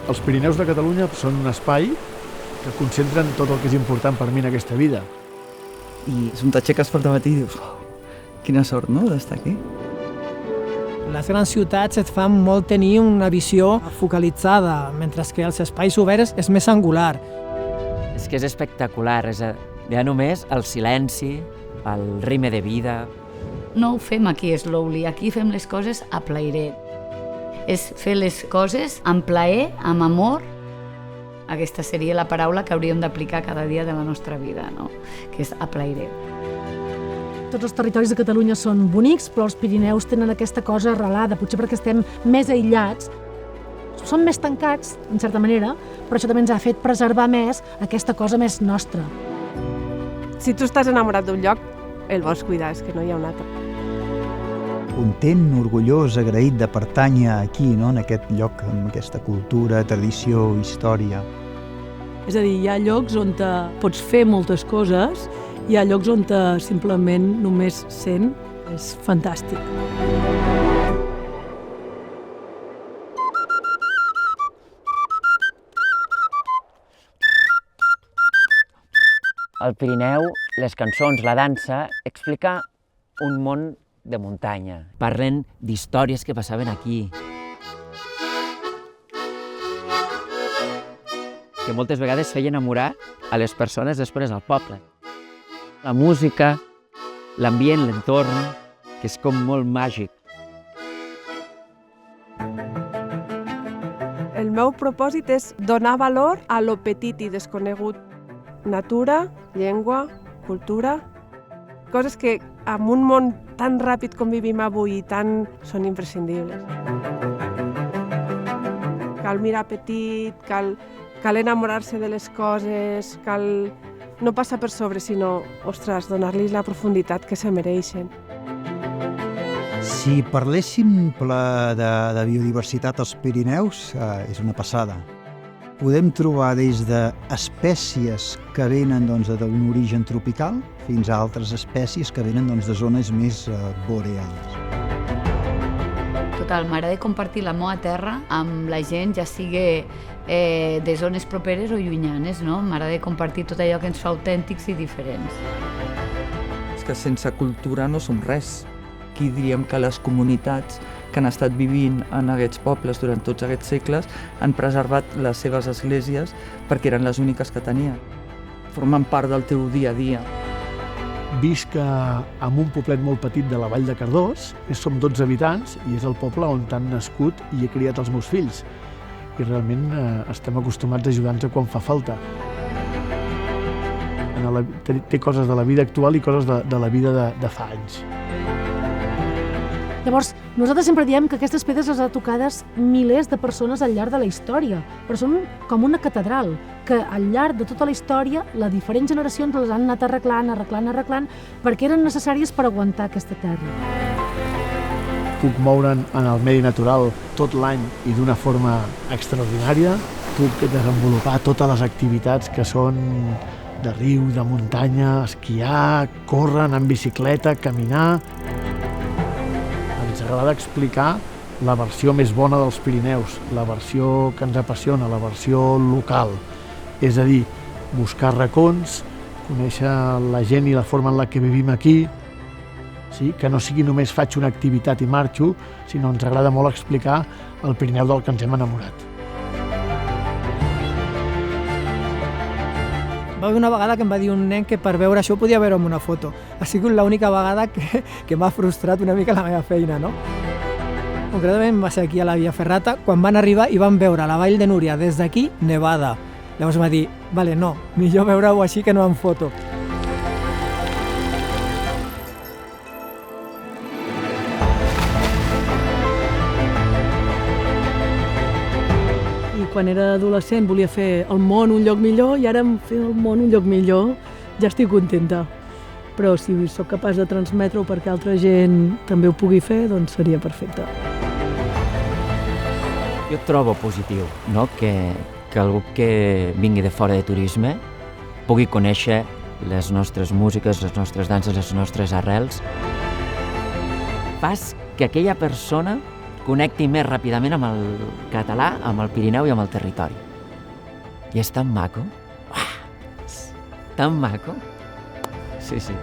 Els Pirineus de Catalunya són un espai que concentren tot el que és important per mi en aquesta vida. I és un t'aixeques pel matí i dius, quina sort, no?, d'estar aquí. Les grans ciutats et fan molt tenir una visió focalitzada, mentre que els espais oberts és més angular. És que és espectacular, ja només el silenci, el ritme de vida. No ho fem aquí slowly, aquí fem les coses a plairet. És fer les coses amb plaer, amb amor. Aquesta seria la paraula que hauríem d'aplicar cada dia de la nostra vida, no? Que és a plairet. Tots els territoris de Catalunya són bonics, però els Pirineus tenen aquesta cosa arrelada, potser perquè estem més aïllats. Som més tancats, en certa manera, però això també ens ha fet preservar més aquesta cosa més nostra. Si tu estàs enamorat d'un lloc, el vols cuidar, és que no hi ha un altre. Content, orgullós, agraït de pertànyer aquí, no?, en aquest lloc, amb aquesta cultura, tradició, història. És a dir, hi ha llocs on pots fer moltes coses, hi ha llocs on simplement només sent. És fantàstic. El Pirineu, les cançons, la dansa, explica un món de muntanya. Parlen d'històries que passaven aquí. Que moltes vegades feien enamorar a les persones després al poble. La música, l'ambient, l'entorn, que és com molt màgic. El meu propòsit és donar valor a lo petit i desconegut. Natura, llengua, cultura, coses que en un món tan ràpid com vivim avui són imprescindibles. Cal mirar petit, cal enamorar-se de les coses, cal no passar per sobre, sinó, ostres, donar-li la profunditat que se mereixen. Si parléssim de biodiversitat als Pirineus, és una passada. Podem trobar des d'espècies que venen d'un origen tropical fins a altres espècies que venen de zones més boreals. Total, m'agrada compartir la meva terra amb la gent, ja sigui de zones properes o llunyanes, no? M'agrada compartir tot allò que ens fa autèntics i diferents. És que sense cultura no som res. Aquí diríem que les comunitats que han estat vivint en aquests pobles durant tots aquests segles han preservat les seves esglésies perquè eren les úniques que tenien. Formen part del teu dia a dia. Visc en un poblet molt petit de la Vall de Cardós, som 12 habitants i és el poble on han nascut i he criat els meus fills. I realment estem acostumats a ajudar-nos quan fa falta. Té coses de la vida actual i coses de la vida de fa anys. Llavors, nosaltres sempre diem que aquestes pedres les ha tocades milers de persones al llarg de la història, però són com una catedral, que al llarg de tota la història les diferents generacions les han anat arreglant, perquè eren necessàries per aguantar aquesta terra. Puc moure'n en el medi natural tot l'any i d'una forma extraordinària. Puc desenvolupar totes les activitats que són de riu, de muntanya, esquiar, córrer, anar en bicicleta, caminar. Ens agrada explicar la versió més bona dels Pirineus, la versió que ens apassiona, la versió local. És a dir, buscar racons, conèixer la gent i la forma en la que vivim aquí, sí? Que no sigui només faig una activitat i marxo, sinó ens agrada molt explicar el Pirineu del que ens hem enamorat. Va haver una vegada que em va dir un nen que per veure això podia veure amb una foto. Ha sigut l'única vegada que m'ha frustrat una mica la meva feina, no? Concretament va ser aquí a la Via Ferrata, quan van arribar i van veure la Vall de Núria des d'aquí nevada. Llavors va dir, vale, no, millor veure-ho així que no en foto. Quan era adolescent volia fer el món un lloc millor i ara em fer el món un lloc millor ja estic contenta. Però si sóc capaç de transmetre-ho perquè altra gent també ho pugui fer, doncs seria perfecte. Jo trobo positiu, no?, que algú que vingui de fora de turisme pugui conèixer les nostres músiques, les nostres danses, les nostres arrels. Fas que aquella persona connecti més ràpidament amb el català, amb el Pirineu i amb el territori. I és tan maco. Tan maco. Sí, sí.